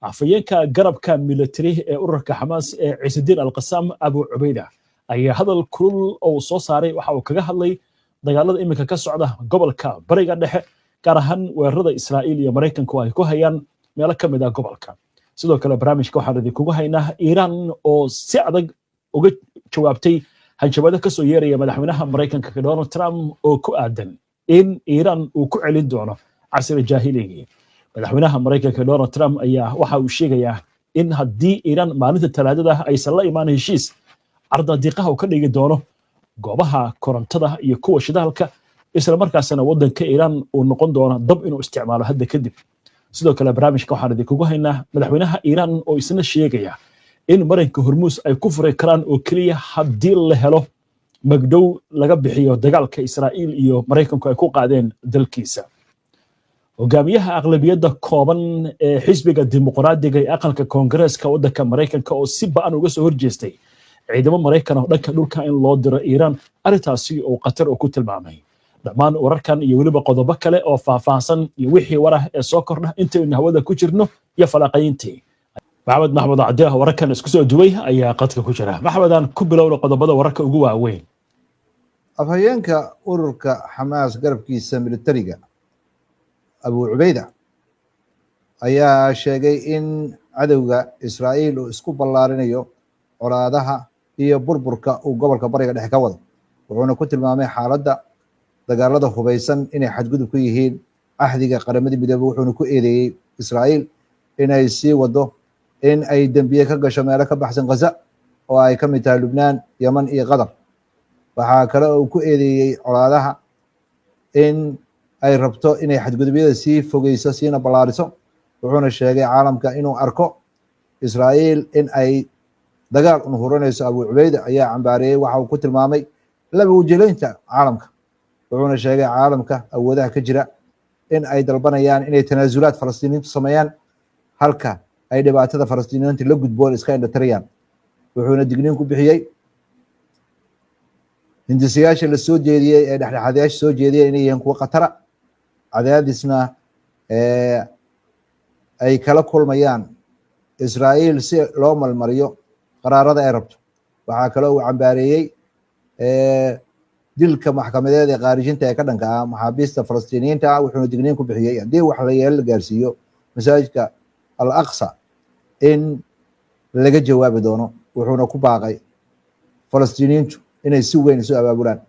afayeenka garabka military ee ururka Xamaas ee Ciisidiin al-Qassam Abu Ubayda ayaa hadal kulul oo soo saaray waxa uu kaga hadlay dagaalada iminka ka socda gobolka Bariga Dhexe gaar ahaan weerarada Israa'iil iyo Mareykanku ay ku hayaan meelo ka mid ah gobolka. sidoo kale barnaamijka waxaan idinkugu haynaa Iiraan oo si adag uga jawaabtay hanjabaado ka soo yeeraya madaxweynaha Mareykanka Donald Trump oo ku aadan in Iiraan uu ku celin doono casri jaahiliyadii. madaxweynaha Mareykanka Donald Trump ayaa waxa uu sheegayaa in haddii Iiraan maalinta Talaadada aysan la imaan heshiis ardadiiqaha uu ka dhigi doono goobaha korontada iyo kuwa shidaalka isla markaasna wadanka Iiraan uu noqon doono dab inuu isticmaalo hadda kadib. sidoo kale barnaamijka waxaan idinkugu haynaa madaxweynaha Iiraan oo isna sheegaya in Mareykanka Hormuus ay ku furi karaan oo kaliya haddii la helo magdhow laga bixiyo dagaalka Israa'iil iyo Mareykanku ay ku qaadeen dalkiisa. hogaamiyaha aqlabiyadda kooban ee xisbiga dimuqraadiga ee aqalka koongareeska waddanka Mareykanka oo si ba'an uga soo horjeestay ciidamo Mareykan oo dhanka dhulka in loo diro Iiraan arrintaasi oo qatar ku tilmaamay. dhammaan wararkan iyo weliba qodobo kale oo faahfaahsan iyo wixii warah ee soo kordha intaynu hawada ku jirno iyo falaqayntii. maxamed cabdi wararkan isku soo duway ayaa qadka ku jira. maxamedan ku bilowna qodobada wararka ugu waaweyn. afhayeenka ururka Xamaas garabkiisa militariga Abu Ubayda ayaa sheegay in cadawga Israa'iil uu isku ballaarinayo colaadaha iyo burburka uu gobolka Bariga Dhexe ka wado. wuxuuna ku tilmaamay xaaladda dagaalada hubeysan inay xadgudub ku yihiin ahdiga qaramada midoobay. wuxuuna ku eedeeyay Israa'iil inay sii wado in ay dambiye ka gasho meelo ka baxsan Gaza oo ay ka mid tahay Lubnaan, Yemen iyo Qatar. waxaa kale oo ku eedeeyay colaadaha in ay rabto inay xadgudubyada sii fogeyso siina ballaariso. wuxuuna sheegay caalamka inuu arko Israa'iil in ay dagaal u hurinayso. Abu Ubayda ayaa cambaareeyay waxa uu ku tilmaamay laba wajileynta caalamka. wuxuuna sheegay caalamka awoodaha ka jira in ay dalbanayaan inay tanaasulaad Falastiiniintu sameeyaan halka ay dhibaatada Falastiiniyiinta la gudboon iska indhatirayaan. wuxuuna digniin ku bixiyay hindisayaasha la soo jeediyay ee dhexdhexaadayaasha soo jeediyay inay yihiin kuwa khatara cadaadisna ay kala kulmayaan Israa'iil si loo malmariyo qaraarada ay rabto. waxaa kale uu cambaareeyay dilka maxkamadeed ee qaarijinta ee ka dhanka ah maxaabiista Falastiiniyiinta ah. wuxuuna digniin ku bixiyay haddii wax la yeelo la gaarsiiyo masaajidka al-Aqsa in laga jawaabi doono. wuxuuna ku baaqay Falastiiniyiintu inay si weyn isu abaabulaan.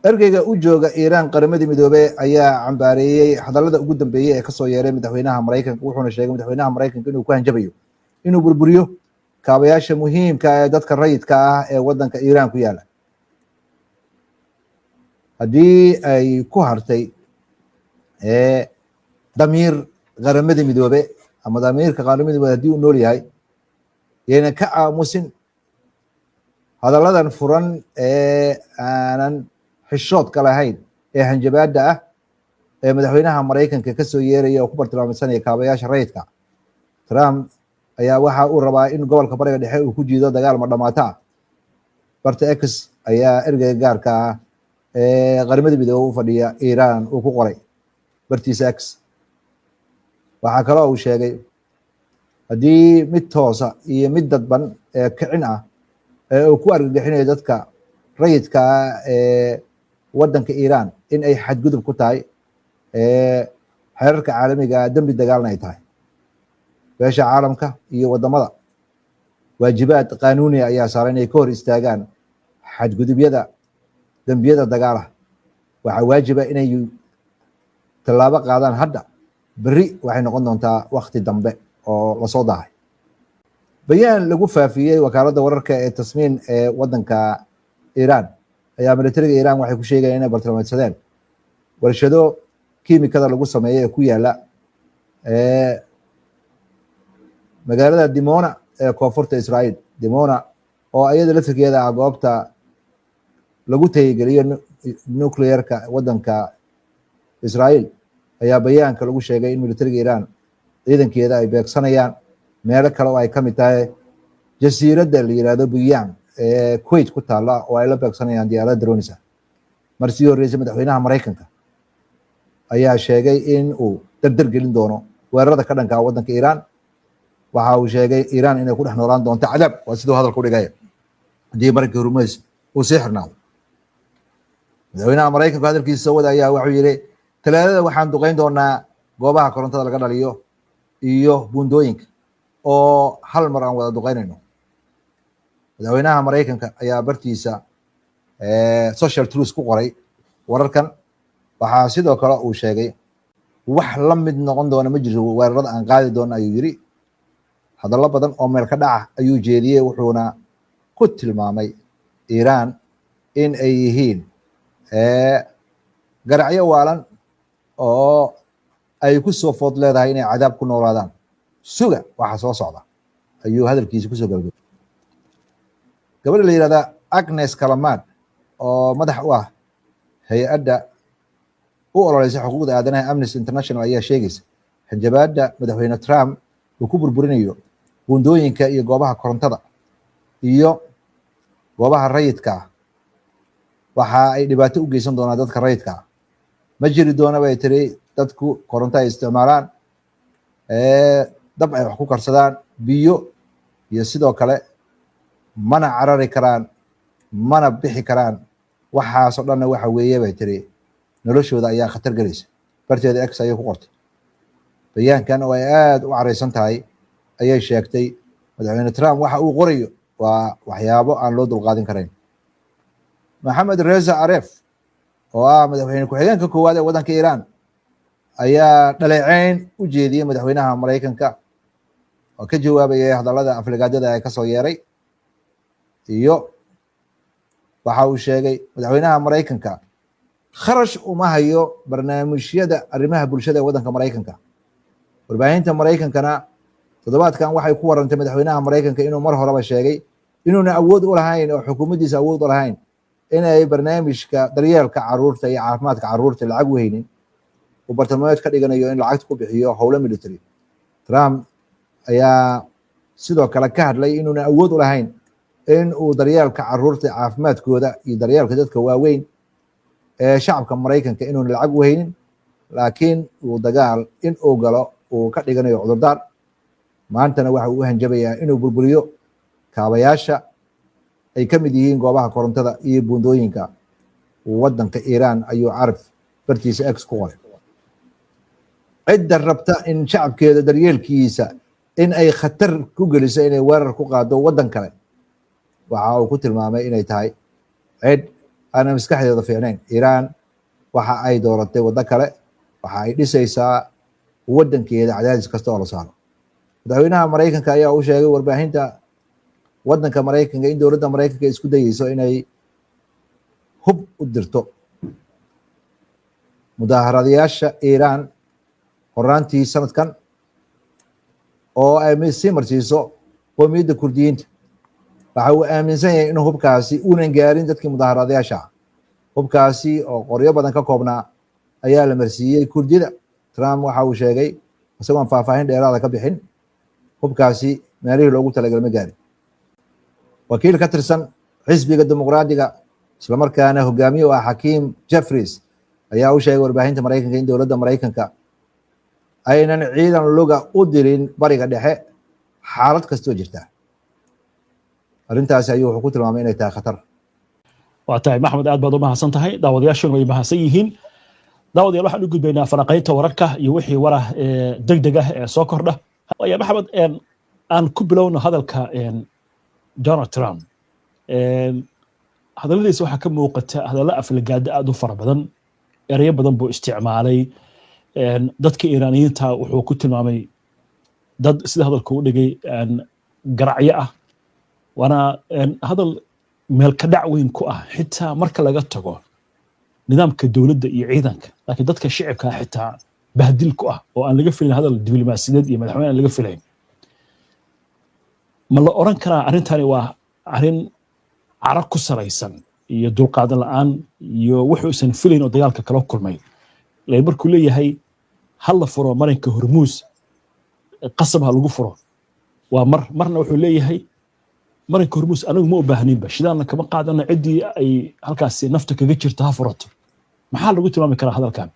ergeyga u jooga Iiraan qaramada midoobay ayaa cambaareeyay hadallada ugu dambeeyay ee ka soo yeeray madaxweynaha Mareykanka. wuxuuna sheegay madaxweynaha Mareykanka inuu ku hanjabayo inuu burburiyo kaabayaasha muhiimka ah ee dadka rayidka ah ee wadanka Iiraan ku yaala haddii ay ku hartay damiir qaramada midoobe ama damiirka qaramada midoobe haddii uu nool yahay yayna ka aamusin hadalladan furan ee aanan xishoodka lahayn ee hanjabaada ah ee madaxweynaha Mareykanka ka soo yeeraya oo ku bartilmaameysanaya kaabayaasha rayidka. Trump ayaa waxa uu rabaa in gobolka Bariga Dhexe uu ku jiido dagaal ma dhamaata ah. barta X ayaa ergeyga gaarka ah ee qaramada midoobe u fadhiya Iiraan uu ku qoray bartiisa X. waxaa kale oo uu sheegay haddii mid toosa iyo mid dadban ee kicin ah ee uu ku argagixinayo dadka rayidka ah ee wadanka Iiraan in ay xadgudub ku tahay xeerarka caalamiga dambi dagaalna ay tahay. beesha caalamka iyo wadamada waajibaad qaanuuni ayaa saaran inay ka hor istaagaan xadgudubyada dambiyada dagaalaha. waxaa waajiba inay tallaabo qaadaan hadda. berri waxay noqon doontaa waqti dambe oo lasoo daahay. bayaan lagu faafiyey wakaaladda wararka ee Tasniin ee wadanka Iiraan ayaa militariga Iiraan waxay ku sheegayaan inay bartilmaameedsadeen warshado kiimikada lagu sameeyo ee ku yaala magaalada Dimona ee koonfurta Israa'iil. Dimona oo iyada laftirkeeda ah goobta lagu tayageliyo nuclearka wadanka Israa'iil ayaa bayaanka lagu sheegay in militariga Iiraan ciidankeeda ay beegsanayaan meelo kale oo ay ka mid tahay jasiiradda la yiraahdo Buyaan ee Kuwait ku taala oo ay la beegsanayaan diyaarad drones. markii horeysay madaxweynaha Mareykanka ayaa sheegay in uu dardar gelin doono weerarada ka dhanka wadanka Iiraan waxa uu sheegay Iiraan inay ku dhex noolaan doonto cadaab waa sidoo hadalku dhigay hadii markii Hormuz uu sii xirnaado madaxweynaha Mareykanka hadalkiisa soo wada ayaa wuxuu yiri talaadada waxaan duqeyn doonaa goobaha korontada laga dhaliyo iyo buundooyinka oo hal mar aan wada duqeynayno madaxweynaha Mareykanka ayaa bartiisa social truth ku qoray wararkan waxaa sidoo kale uu sheegay wax la mid noqon doona ma jiro weerarada aan qaadi doono ayuu yiri hadallo badan oo meel ka dhaca ayuu jeediyay wuxuuna ku tilmaamay Iiraan in ay yihiin garacyo waalan oo ay ku soo food leedahay inay cadaab ku noolaadaan suga waxa soo socda ayuu hadalkiisa ku soo gabagabay gabadha la yiraahdo Agnes Callamard oo madax u ah hay'adda u ololeysa xuquuqda aadanaha Amnesty International ayaa sheegaysa hanjabaadda madaxweyne Trump uu ku burburinayo buundooyinka iyo goobaha korontada iyo goobaha rayidka waxa ay dhibaato u geysan doonaan dadka rayidka ma jiri doona bay tiri dadku koronto ay isticmaalaan dab ay wax ku karsadaan biyo iyo sidoo kale mana carari karaan mana bixi karaan waxaas oo dhan waxa weeye bay tiri noloshooda ayaa khatar galaysa barteeda X ayay ku qortay bayaankan oo ay aad u careysan tahay ayay sheegtay madaxweyne Trump waxa uu qorayo waa waxyaabo aan loo dulqaadin karayn Mohammad Reza Aref oo ah madaxweyne ku-xigeenka koowaad ee waddanka Iiraan ayaa dhaleeceyn u jeediyay madaxweynaha Mareykanka oo ka jawaabay hadallada aflagaadada ay ka soo yeeray iyo waxa uu sheegay madaxweynaha Mareykanka kharash uma hayo barnaamijyada arrimaha bulshada ee waddanka Mareykanka warbaahinta Mareykankana toddobaadkan waxay ku warantay madaxweynaha Mareykanka inuu mar horeba sheegay inuuna awood u lahayn oo xukuumaddiisa awood u lahayn inay barnaamijka daryeelka carruurta iyo caafimaadka carruurta lacag u haynin uu bartilmaameed ka dhiganayo in lacagta ku bixiyo howlo military Trump ayaa sidoo kale ka hadlay inuuna awood u lahayn in uu daryeelka carruurta caafimaadkooda iyo daryeelka dadka waaweyn ee shacabka Mareykanka inuuna lacag u haynin laakiin uu dagaal in uu galo uu ka dhiganayo cudurdaar maantana waxa uu hanjabayaa inuu burburiyo kaabayaasha ay ka mid yihiin goobaha korontada iyo buundooyinka waddanka Iiraan ayuu carab bartiisa X ku qoray cidda rabta in shacabkeeda daryeelkiisa in ay khatar ku geliso inay weerar ku qaado waddan kale waxa uu ku tilmaamay inay tahay cid aan maskaxdeeda fiicnayn Iiraan waxa ay dooratay waddo kale waxa ay dhisaysaa waddankeeda cadaadis kasta oo la saaro madaxweynaha Mareykanka ayaa u sheegay warbaahinta waddanka Mareykanka in dowladda Mareykanka isku dayayso inay hub u dirto mudaharadayaasha Iiraan horaantii sanadkan oo ay sii marsiiso qowmiyadda Kurdiyiinta waxa uu aaminsan yahay in hubkaasi uunan gaarin dadkii mudaharadayaasha hubkaasi oo qoryo badan ka koobnaa ayaa la marsiiyey Kurdida Trump waxa uu sheegay isagoon faahfaahin dheeraada ka bixin hubkaasi meelihii loogu talagalay ma gaarin wakiil ka tirsan xisbiga dimuqraadiga isla markaana hogaamiye u ah Hakeem Jeffries ayaa u sheegay warbaahinta Mareykanka in dowladda Mareykanka aynan ciidan luga u dirin bariga dhexe xaalad kastoo jirta arrintaasi ayuu wuxuu ku tilmaamay inay tahay khatar waa tahay maxamed aad baad u mahadsan tahay daawadayaashuna way mahadsan yihiin daawadayaal waxaan u gudbaynaa falanqaynta wararka iyo wixii warah degdeg ah ee soo kordha ya maxamed aan ku bilowno hadalka Donald Trump hadalladiisa waxaa ka muuqata hadallo aflagaada aad u fara badan erayo badan buu isticmaalay dadka Iiraaniyiinta wuxuu ku tilmaamay dad sida hadalka u dhigay garacyo ah wana hadal meel ka dhac weyn ku ah xitaa marka laga tago nidaamka dawladda iyo ciidanka laakiin dadka shacabka xitaa bahdil ku ah oo aan laga filin hadal diblomaasiyadeed iyo madaxweyne aan laga filayn ma la oran karaa arrintani waa arrin carab ku salaysan iyo dulqaadan la'aan iyo wuxuusan filayn oo dagaalka kala kulmay markuu leeyahay hal la furo marinka Hormuz qasab ha lagu furo waa marna wuxuu leeyahay marinka Hormuz anagu ma u baahninba shidaanna kama qaadana cidii ay halkaas nafta kaga jirta ha furato maxaa lagu tilmaami karaa hadalkan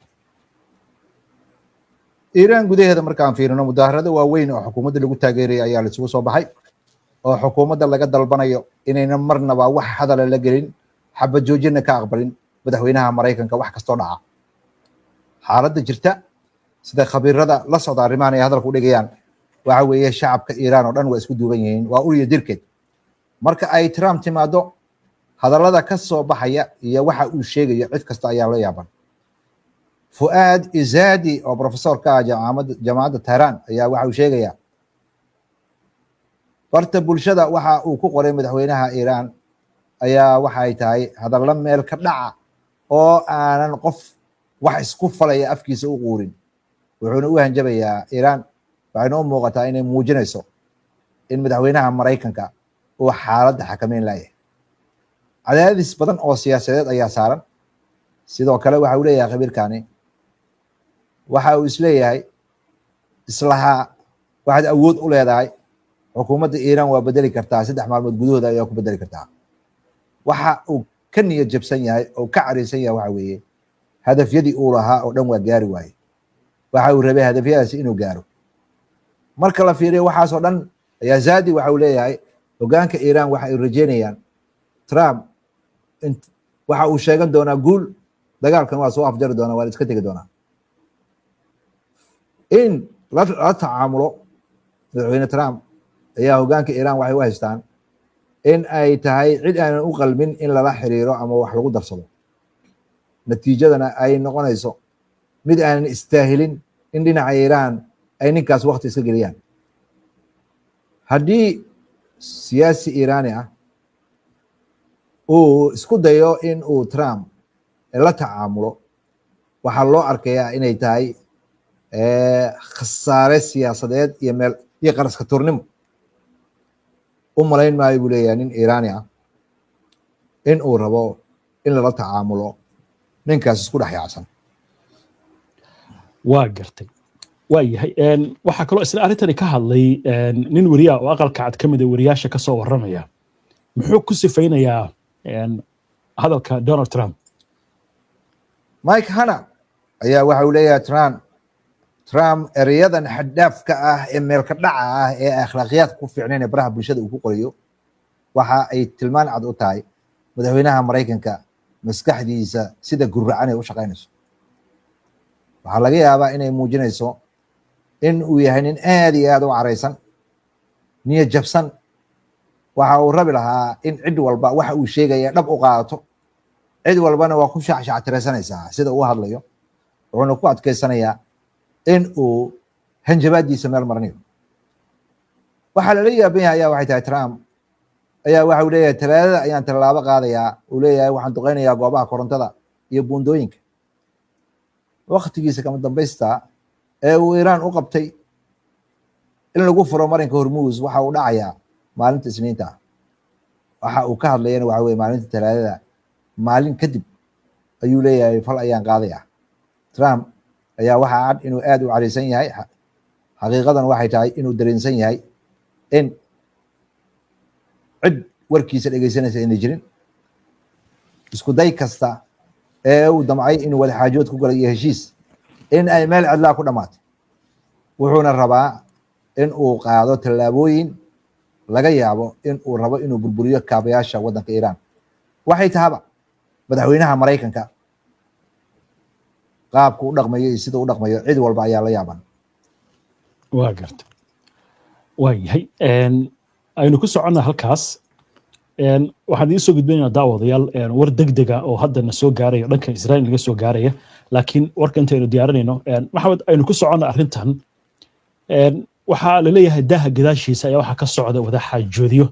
iiraan gudaheeda markaan fiirino mudaharado waaweyn oo xukuumadda lagu taageeraya ayaa la isugu soo baxay oo xukuumadda laga dalbanayo inayna marnaba wax hadala la gelin xabad joojina ka aqbalin madaxweynaha maraykanka wax kastoo dhaca. xaaladda jirta sida khabiirada la socda arrimahan ay hadalku dhigayaan waxa weeye shacabka iiraan oo dhan waa isku duuban yihiin, waa ul iyo dirkeed. marka ay Trump timaado hadallada ka soo baxaya iyo waxa uu sheegayo cid kasta ayaa la yaaban. Fuad Izadi oo professor ka ah jaamacadda Tehran ayaa waxa uu sheegayaa barta bulshada waxa uu ku qoray madaxweynaha Iiraan ayaa waxay tahay hadallo meel ka dhaca oo aanan qof wax isku falaya afkiisa u quurin. wuxuuna u hanjabayaa Iiraan, waxayna u muuqataa inay muujinayso in madaxweynaha Maraykanka uu xaaladda xakameyn layahay. cadaadis badan oo siyaasadeed ayaa saaran. sidoo kale waxa uu leeyahay khabiirkani, waxa uu isleeyahay islaha waxaad awood u leedahay xukuumadda Iiraan waa bedeli kartaa 3 maalmood gudahooda ayaa ku bedeli kartaa. waxa uu ka niyad jabsan yahay oo ka cariisan yahay waxa weeye hadafyadii uu lahaa oo dhan waa gaari waaye. waxa uu rabay hadafyadaasi inuu gaaro. marka la fiiriyo waxaasoo dhan ayaa Zadi waxa uu leeyahay hoggaanka Iiraan waxa ay rajeynayaan Trump waxa uu sheegan doonaa guul, dagaalkan waa soo afjari doonaa, waa la iska tegi doonaa. in la tacaamulo madaxweyne Trump ayaa hoggaanka Iiraan waxay u haystaan in ay tahay cid aanan u qalmin in lala xiriiro ama wax lagu darsado. natiijadana ay noqonayso mid aanan istaahilin in dhinaca Iiraan ay ninkaas waqti iska geliyaan. haddii siyaasi Iiraani ah uu isku dayo in uu Trump la tacaamulo, waxaa loo arkayaa inay tahay khasaare siyaasadeed iyo meel iyo qaraska turnimo. u malayn maayo buu leeyahay nin Iiraani ah in uu rabo in lala tacaamulo ninkaas isku dhex yaacsan. waa gartay. waa yahay waxaa kaloo isla arrintani ka hadlay nin wariya oo aqalka cad ka mid ah wariyaasha ka soo warramaya. muxuu ku sifaynayaa hadalka Donald Trump? Mike Hanna ayaa waxa uu leeyahay Trump erayadan xaddaafka ah ee meel ka dhaca ah ee akhlaaqiyad ku fiicneen ee baraha bulshada uu ku qorayo waxa ay tilmaan cad u tahay madaxweynaha Maraykanka maskaxdiisa sida guracan ay u shaqaynayso. waxaa laga yaabaa inay muujinayso in uu yahay nin aad iyo aad u caraysan, niyad jabsan. waxa uu rabi lahaa in cid walba waxa uu sheegaya dhab u qaadato. cid walbana waa ku shacshactiraysanaysaa sida uu hadlayo. wuxuuna ku adkaysanayaa in uu hanjabaadiisa meel marinayo. waxaa lala yaaban yahay ayaa waxay tahay Trump ayaa waxa uu leeyahay talaadada ayaan tallaabo qaadayaa. uu leeyahay waxaan duqeynayaa goobaha korontada iyo buundooyinka. waqtigiisa kama dambaysta ee uu Iiraan u qabtay in lagu furo marinka Hormuz waxa uu dhacayaa maalinta Isniinta. waxa uu ka hadlayana waxa weeye maalinta talaadada maalin kadib ayuu leeyahay fal ayaan qaadayaa. Trump ayaa waxaa cad inuu aad u cariisan yahay. xaqiiqadan waxay tahay inuu dareensan yahay in cid warkiisa dhegeysanaysa inay jirin. isku day kasta ee uu damcay inuu wada xaajood ku galay iyo heshiis in ay meel cidlaa ku dhammaatay. wuxuuna rabaa in uu qaado tallaabooyin laga yaabo in uu rabo inuu burburiyo kaabayaasha waddanka Iiraan. waxay tahaba madaxweynaha Maraykanka qaabku u dhaqmayo iyo sida u dhaqmayo cid walba ayaa la yaaban. waa gartay. waa yahay aynu ku soconnaa halkaas. waxaan idiin soo gudbinaynaa daawadayaal war degdega oo haddana soo gaaraya dhanka Israa'iil laga soo gaaraya. laakiin warka intaynu diyaarinayno maxamed aynu ku soconnaa arrintan. waxaa la leeyahay daaha gadaashiisa ayaa waxaa ka socda wada xaajoodiyo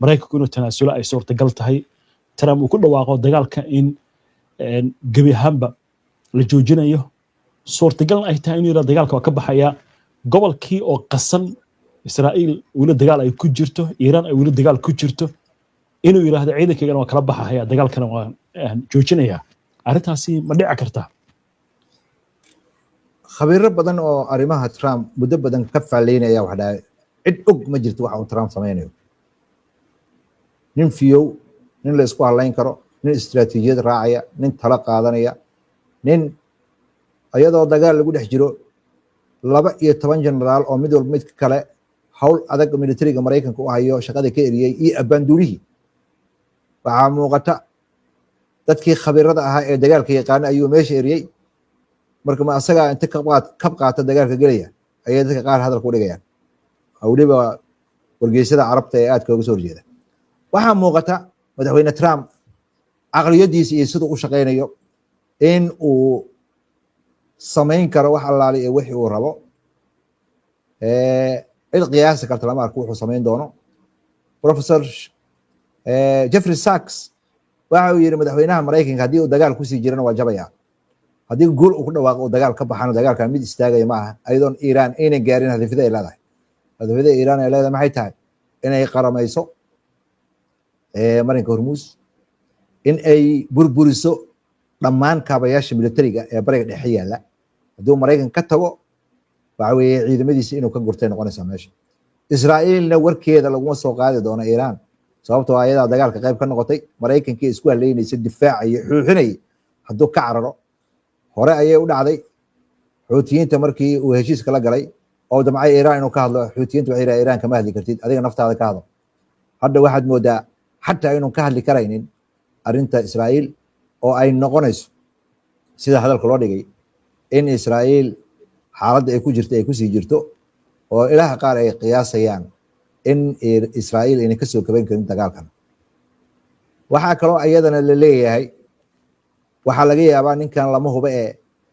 Maraykanku inuu tanaasulo ay suurtagal tahay. Trump uu ku dhawaaqo dagaalka in gebi ahaanba la joojinayo. suurtagalna ay tahay inuu yidhahdo dagaalka waa ka baxaya. gobolkii oo qasan, Israa'iil weli dagaal ay ku jirto, Iiraan ay weli dagaal ku jirto, inuu yidhaahdo ciidankaygana waa kala baxaya, dagaalkana waa joojinaya. arrintaasi ma dhici kartaa? khabiiro badan oo arrimaha Trump muddo badan ka faaleynaya waxa dhahay cid og ma jirto waxa uu Trump sameynayo. nin fiyow, nin la isku halayn karo, nin istiraatiijiyad raacaya, nin tala qaadanaya, nin ayadoo dagaal lagu dhex jiro 12 generaal oo mid walba mid kale hawl adag militariga Mareykanka u hayo shaqada ka eriyay iyo abaandulihi waxaa muuqata dadkii khabiirada ahaa ee dagaalka yaqaan ayuu meesha eriyay marka ma asaga inta ka qaata dagaalka galaya ayay dadka qaar hadal ku dhigayaan waliba wargeysyada carabta ee aadka uga soo horjeeda waxaa muuqata madaxweyne Trump aqliyadiisa iyo sidoo u shaqeynayo in uu samayn karo wax allaale ee wixii uu rabo cid qiyaasi karta lama arko wuxuu samayn doono professor Jeffrey Sachs waxa uu yiri madaxweynaha Mareykanka haddii uu dagaal ku sii jirana waa jabaya haddii guul uu ku dhawaaqo dagaal ka baxana dagaalkan mid istaagaya ma aha ayadoon Iran ayna gaarin hadafyada ay leedahay hadafyada Iran ay leedahay maxay tahay inay qaramayso marinka Hormuz in ay burburiso dhammaan kaabayaasha militariga ee bariga dhexe yaala hadduu Mareykanka ka tago waxa weeye ciidamadiisa inuu ka gurtay noqonaysa meesha Israa'iilna warkeeda laguma soo qaadi doono Iran sababtoo ah ayada dagaalka qayb ka noqotay Mareykanka isku haleynaysa difaac iyo xuuxinay hadduu ka cararo hore ayay u dhacday xuutiyiinta markii uu heshiiska la galay oo damcay Iran inuu ka hadlo xuutiyiinta waxay yiraahdeen Iran kama hadli kartid adiga naftaada ka hadlo hadda waxaad moodaa xataa inuu ka hadli karaynin arinta Israa'iil oo ay noqonayso sida hadalka loo dhigay in Israa'iil xaaladda ay ku jirto ay ku sii jirto oo ilaaha qaar ay qiyaasayaan in Israa'iil inay ka soo kaban karin dagaalkan waxa kale oo ayadana la leeyahay waxa laga yaabaa ninkan lama hubo ee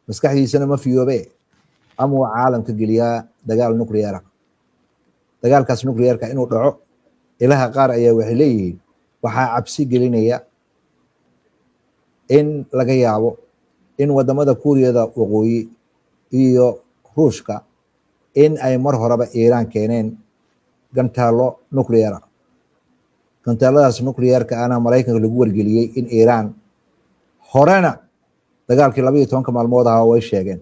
maskaxdiisana ma fiyoobe ama uu caalamka geliyaa dagaal nuclear dagaalkaas nuclearka inuu dhaco ilaaha qaar ayaa waxay leeyihiin waxaa cabsi gelinaya in laga yaabo in wadamada Kuuriyada waqooyi iyo Ruushka in ay mar horeba Iran keeneen gantaalo nuclear gantaaladaas nuclearka ana Mareykanka lagu wargeliyay in Iran horena dagaalkii 12 maalmood ah way sheegeen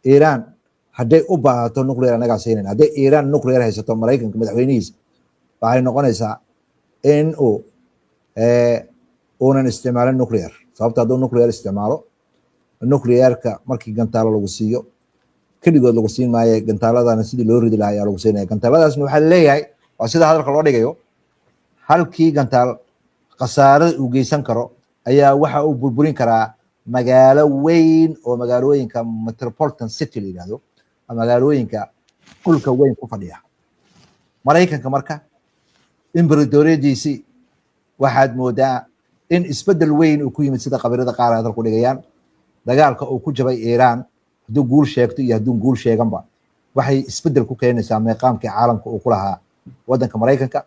Iran hadday u baahato nuclear anaga siinayna hadday Iran nuclear haysato Mareykanka madaxweynihiisa waxay noqonaysaa in uu uunan isticmaalin nuclear sababta hadduu nuclear isticmaalo nuclearka markii gantaalo lagu siiyo kaligood lagu siin maayo gantaaladana sidii loo ridi lahaa ayaa lagu siinaya gantaaladaasna waxaa leeyahay waa sida hadalka loo dhigayo halkii gantaal khasaarada uu geysan karo ayaa waxa uu burburin karaa magaalo weyn oo magaalooyinka metropolitan city la yiraahdo magaalooyinka dhulka weyn ku fadhiya Mareykanka marka imbaradoriyadiisi waxaad moodaa in isbedel weyn uu ku yimid sida qabiilada qaar ay ku dhigayaan dagaalka uu ku jabay Iran hadduu guul sheegto iyo hadduu guul sheeganba waxay isbedel ku keenaysaa meeqaamkii caalamka uu ku lahaa wadanka Mareykanka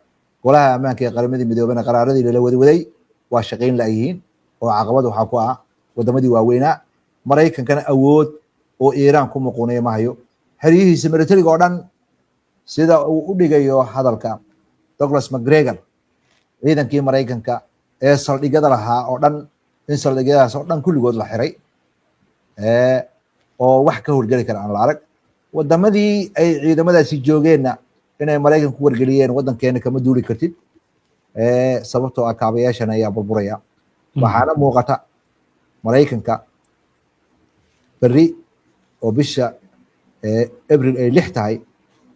golaha ammaanka ee qaramada midoobay qaraaradii la waday waa shaqeyn la yihiin oo caqabad waxa ku ah wadamadii waaweynaa Mareykankana awood oo Iran ku muquunay ma hayo xiriyihiisa militariga oo dhan sida uu u dhigayo hadalka Douglas McGregor ciidankii Mareykanka ee saldhigyada lahaa oo dhan in saldhigyadaas oo dhan kulligood la xiray oo wax ka howlgali kara aan la arag wadamadii ay ciidamadaasi joogeenna inay Mareykanka ku wargeliyeen wadankeena kama duuli kartid sababtoo ah kaabayaashan ayaa burburaya waxaana muuqata Mareykanka bari oo bisha April ay 6 tahay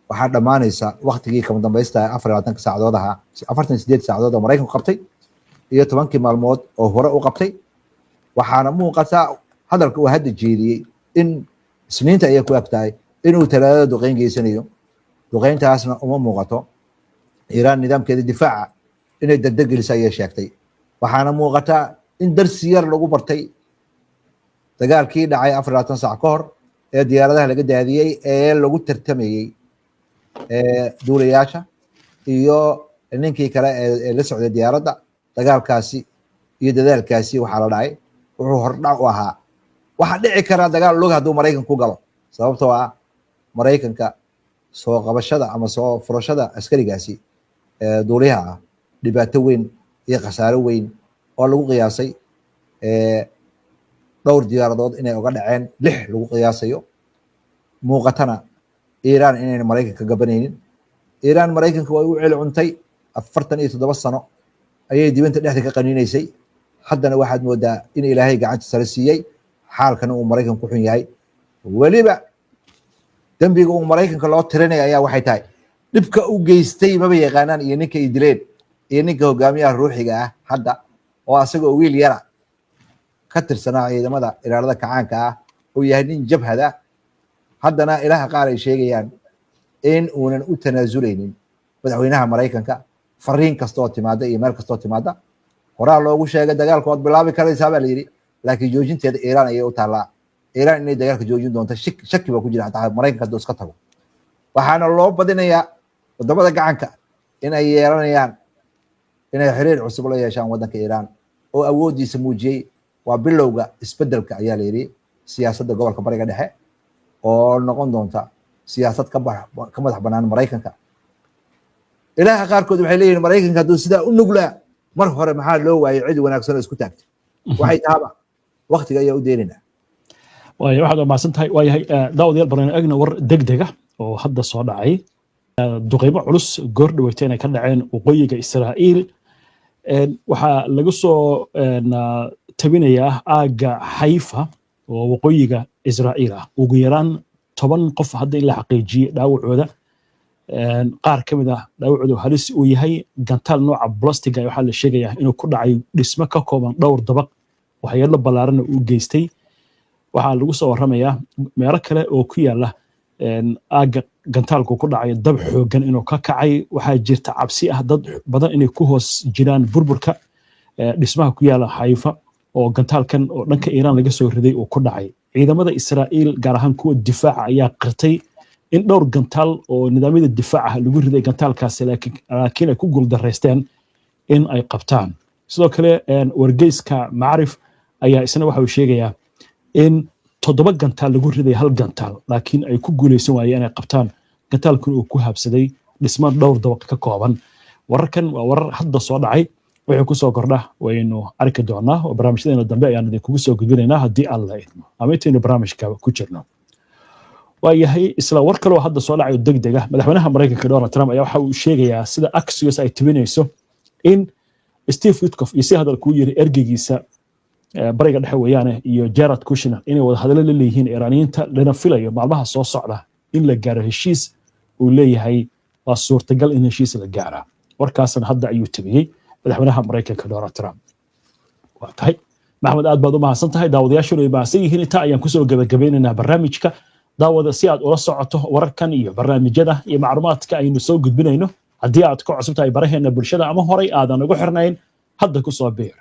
waxaa dhamaanaysa waqtigii kama dambaysta 24 saacadood aha 48 saacadood oo Mareykanku qabtay iyo 10 maalmood oo hore u qabtay waxaana muuqata hadalka uu hadda jeediyay in isniinta ay ku agtahay inuu talaadada duqeyn geysanayo duqeyntaasna uma muuqato Iran nidaamkeeda difaaca inay degdeg gelisay ay sheegtay waxaana muuqata in darsi yar lagu bartay dagaalkii dhacay 24 saac ka hor ee diyaaradaha laga daadiyay ee lagu tartamayay duuliyaasha iyo ninkii kale ee la socday diyaaradda dagaalkaasi iyo dadaalkaasi waxa la dhacay wuxuu hordhac u ahaa waxa dhici kara dagaal lug hadduu Mareykanka ku galo sababtoo ah Mareykanka soo qabashada ama soo furashada askarigaasi duuliyaha dhibaato weyn iyo khasaaro weyn oo lagu qiyaasay dhowr diyaaradood inay uga dhaceen 6 lagu qiyaasayo muuqatana Iran inay Mareykanka gabanaynin Iran Mareykanka way u ceel cuntay 47 sano ayay dibanta dhexda ka qaniinaysay haddana waxaad moodaa in Ilaahay gacanta sare siiyay xaalkana uu Mareykanku xun yahay waliba dembiga uu maraykanka loo tirinaya ayaa waxay tahay dhibka u geystay maba yaqaanaan iyo ninka ay dileen iyo ninka hogaamiyaha ruuxiga ah hadda oo asagoo wiil yara ka tirsanaa ciidamada ilaalada kacaanka ah oo yahay nin jabhada haddana ilaha qaar ay sheegayaan in uunan u tanaasuleynin madaxweynaha maraykanka fariin kastoo timaada iyo meel kastoo timaada horaa loogu sheegay dagaalka waad bilaabi karaysaa baa la yidhi laakiin joojinteeda iiraan ayay u taallaa iiraan inay dagaalka joojin doonto shaki baa ku jira hataa maraykanka hadduu iska tago waxaana loo badinayaa wadamada gacanka in ay yeelanayaan inay xiriir cusub la yeeshaan waddanka iiraan oo awooddiisa muujiyey waa bilowga isbedelka ayaa la yidhi siyaasadda gobolka bariga dhexe oo noqon doonta siyaasad ka madax bannaan maraykanka ilaaha qaarkood waxay leeyihin maraykanka hadduu sidaa u nuglaa mar hore maxaa loo waayay cid wanaagsan oo isku taagtay waxay taaba waqtiga ayaa u deeninaa waayo waxaad umahadsan tahay waayahay daawadayaal barnaamij eegna war degdega oo hadda soo dhacay duqeymo culus goor dhaweytay inay ka dhaceen waqooyiga Israa'iil waxaa lagu soo tabinayaa aaga Haifa oo waqooyiga Israa'iil ah ugu yaraan 10 qof hadda in la xaqiijiyay dhaawacooda qaar ka mid ah dhaawacooda halis uu yahay gantaal nooca plastic ah waxaa la sheegayaa inuu ku dhacay dhismo ka kooban dhowr dabaq waxyeello ballaaran uu geystay waxaa lagu soo warramayaa meelo kale oo ku yaala aaga gantaalku ku dhacay dab xoogan inuu ka kacay waxaa jirta cabsi ah dad badan inay ku hoos jiraan burburka dhismaha ku yaala Haifa oo gantaalkan oo dhanka Iiraan laga soo riday oo ku dhacay ciidamada Israa'iil gaar ahaan kuwa difaaca ayaa qirtay in dhowr gantaal oo nidaamyada difaaca lagu riday gantaalkaasi laakiin ay ku guuldareysteen in ay qabtaan sidoo kale wargeyska Maarif ayaa isna waxa uu sheegayaa in 7 gantaal lagu riday hal gantaal laakiin ay ku guuleysan waayeen inay qabtaan gantaalkan uu ku habsaday dhismo dhowr dabaq ka kooban wararkan waa warar hadda soo dhacay wixii ku soo kordha waynu arki doonaa oo barnaamijyadeena dambe ayaan idinkugu soo gudbinaynaa haddii alla idmo ama intaynu barnaamijka ku jirno waayahay isla war kale oo hadda soo dhacay degdeg ah madaxweynaha maraykanka Donald Trump ayaa waxa uu sheegayaa sida Axios ay tibinayso in Steve Witkoff iyo si hadal ku yiri ergeygiisa bariga dhexe weeyaane iyo Jared Kushner inay wada hadallo la leeyihiin Iiraaniyiinta lana filayo maalmaha soo socda in la gaaro heshiis uu leeyahay waa suurtagal in heshiis la gaaro warkaasna hadda ayuu tabiyay madaxweynaha maraykanka Donald Trump waa tahay maxamed aad baad u mahadsan tahay daawadayaashu ay baasan yihiin inta ayaan ku soo gabagabaynaynaa barnaamijka daawada si aad ula socoto wararkan iyo barnaamijyada iyo macluumaadka aynu soo gudbinayno haddii aad ku cusub tahay baraheena bulshada ama horay aadan ugu xirnayn hadda ku soo biir